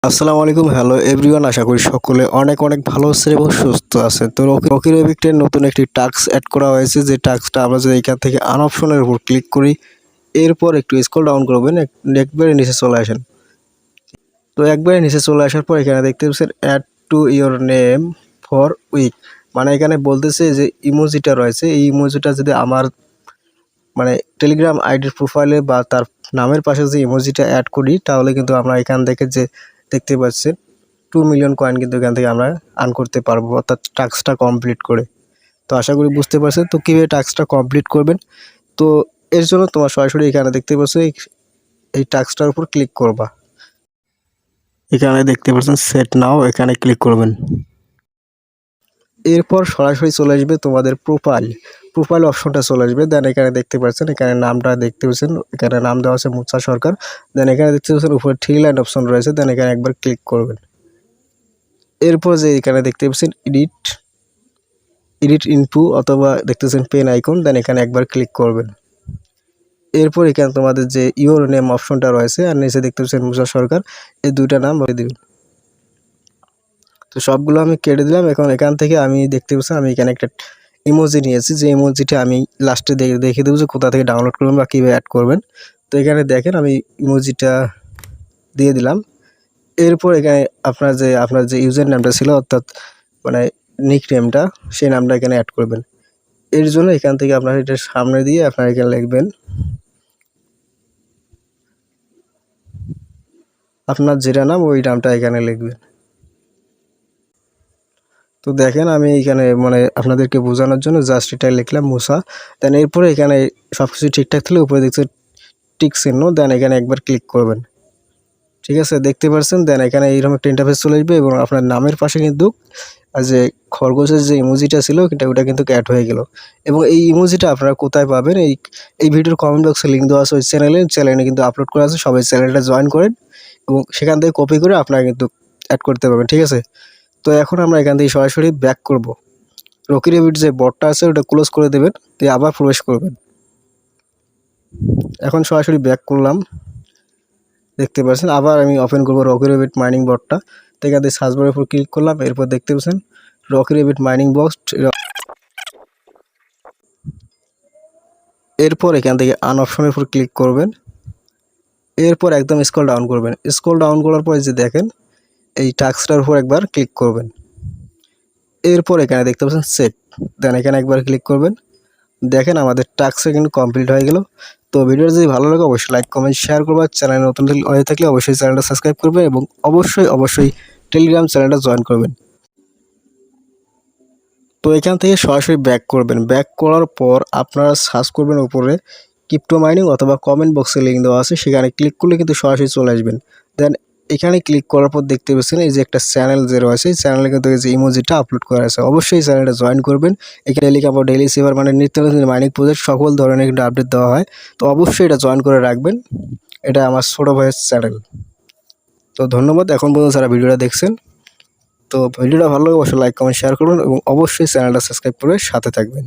আসসালামু আলাইকুম, hello everyone. আশা করি সকলে অনেক অনেক ভালো আছেন এবং সুস্থ আছেন। তো রকি রেবিটের নতুন একটি টাস্ক অ্যাড করা হয়েছে, যে টাস্কটা আমরা যদি এখান থেকে আন অপশনের উপর ক্লিক করি, এরপর একটু স্ক্রল ডাউন করবেন, একবারে নিচে চলে আসেন। তো একবারে নিচে চলে আসার পর এখানে দেখতে পাচ্ছেন add to your name for week, মানে এখানে বলতেছে যে ইমোজিটা রয়েছে, এই ইমোজিটা যদি আমার মানে টেলিগ্রাম আইডির প্রোফাইলে বা তার নামের পাশে যে ইমোজিটা অ্যাড করি, তাহলে কিন্তু আমরা এখান থেকে যে দেখতে পাচ্ছেন 2 মিলিয়ন কয়েন কিন্তু এখান থেকে আমরা আর্ন করতে পারবো, অর্থাৎ টাস্কটা কমপ্লিট করে। তো আশা করি বুঝতে পারছেন তো কীভাবে টাস্কটা কমপ্লিট করবেন। তো এর জন্য তোমার সরাসরি এখানে দেখতে পাচ্ছ এই টাস্কটার উপর ক্লিক করবা। এখানে দেখতে পাচ্ছেন সেট নাও, এখানে ক্লিক করবেন। এরপর সরাসরি চলে আসবে তোমাদের প্রোফাইল অপশনটা চলে আসবে। দেন এখানে দেখতে পাচ্ছেন, এখানে নামটা দেখতে পাচ্ছেন, এখানে নাম দেওয়া আছে মুসা সরকার। দেন এখানে দেখতে পাচ্ছেন উপরে 3 লাইন অপশন রয়েছে, দেন এখানে একবার ক্লিক করবেন। এরপর যে এখানে দেখতে পাচ্ছেন এডিট ইনফু অথবা দেখতেছেন পেন আইকন, দেন এখানে একবার ক্লিক করবেন। এরপর এখানে তোমাদের যে ইওর নেম অপশনটা রয়েছে আর নিচে দেখতে পাচ্ছেন মুসা সরকার, এই দুইটা নাম বলে দিবেন। তো সবগুলো আমি কেটে দিলাম। এখন এখান থেকে আমি দেখতে পাচ্ছি আমি এখানে একটা ইমোজি নিয়েছি, যে ইমোজিটা আমি লাস্টে দেখে দেবো যে কোথা থেকে ডাউনলোড করবেন বা কীভাবে অ্যাড করবেন। তো এখানে দেখেন আমি ইমোজিটা দিয়ে দিলাম। এরপর এখানে আপনার যে ইউজার নামটা ছিল, অর্থাৎ মানে নিক নেমটা, সেই নামটা এখানে অ্যাড করবেন। এর জন্য এখান থেকে আপনার এটা সামনে দিয়ে আপনার এখানে লিখবেন আপনার যেটা নাম, ওই নামটা এখানে লিখবেন। তো দেখেন আমি এখানে মানে আপনাদেরকে বোঝানোর জন্য জাস্ট এটা লিখলাম মুসা। দেন এরপরে এখানে সব কিছু ঠিকঠাক থাকলে উপরে দেখতে টিক চিহ্ন, দেন এখানে একবার ক্লিক করবেন। ঠিক আছে, দেখতে পাচ্ছেন। দেন এখানে এইরকম একটা ইন্টারফেস চলে আসবে এবং আপনার নামের পাশে কিন্তু যে খরগোশের যে ইমোজিটা ছিল ওটা কিন্তু অ্যাড হয়ে গেল। এবং এই ইমোজিটা আপনারা কোথায় পাবেন, এই ভিডিওর কমেন্ট বক্সে লিঙ্ক দেওয়া আছে ওই চ্যানেলে কিন্তু আপলোড করা আছে। সবাই চ্যানেলটা জয়েন করেন এবং সেখান থেকে কপি করে আপনারা কিন্তু অ্যাড করতে পারবেন। ঠিক আছে, তো এখন আমরা এখান থেকে সরাসরি ব্যাক করব। রকি রেবিট যে বটটা আছে ওটা ক্লোজ করে দেবেন, দিয়ে আবার প্রবেশ করবেন। এখন সরাসরি ব্যাক করলাম, দেখতে পাচ্ছেন। আবার আমি ওপেন করবো রকি রেবিট মাইনিং বটটা। তো এখান থেকে সার্চ বারের উপর ক্লিক করলাম। এরপর দেখতে পাচ্ছেন রকি রেবিট মাইনিং বক্স। এরপর এখান থেকে আন অপশনের উপর ক্লিক করবেন। এরপর একদম স্ক্রল ডাউন করবেন। স্ক্রল ডাউন করার পরে যে দেখেন এই টাস্কটার উপর একবার ক্লিক করবেন। এরপর এখানে দেখতে পাচ্ছেন সেট, দেন এখানে একবার ক্লিক করবেন। দেখেন আমাদের টাস্কটা কিন্তু কমপ্লিট হয়ে গেল। তো ভিডিওটা যদি ভালো লাগে অবশ্যই লাইক কমেন্ট শেয়ার করবে। চ্যানেল নতুন হয়ে থাকলে অবশ্যই চ্যানেলটা সাবস্ক্রাইব করবে এবং অবশ্যই টেলিগ্রাম চ্যানেলটা জয়েন করবেন। তো এখান থেকে সরাসরি ব্যাক করবেন। ব্যাক করার পর আপনারা সার্চ করবেন উপরে ক্রিপ্টো মাইনিং অথবা কমেন্ট বক্সে লিঙ্ক দেওয়া আছে, সেখানে ক্লিক করলে কিন্তু সরাসরি চলে আসবেন। দেন এখানে ক্লিক করার পর দেখতে পাচ্ছেন এই যে একটা চ্যানেল যে রয়েছে, এই চ্যানেলে কিন্তু এই যে ইমোজিটা আপলোড করা আছে। অবশ্যই চ্যানেলটা জয়েন করবেন। এখানে লেখাপড়া ডেইলি সেভার মানে নিত্য নতুন মাইনিং প্রজেক্ট সকল ধরনের কিন্তু আপডেট দেওয়া হয়। তো অবশ্যই এটা জয়েন করে রাখবেন। এটা আমার ছোটো ভাইয়ের চ্যানেল। তো ধন্যবাদ এখন পর্যন্ত যারা ভিডিওটা দেখছেন। তো ভিডিওটা ভালো লাগে অবশ্যই লাইক কমেন্ট শেয়ার করুন এবং অবশ্যই চ্যানেলটা সাবস্ক্রাইব করে সাথে থাকবেন।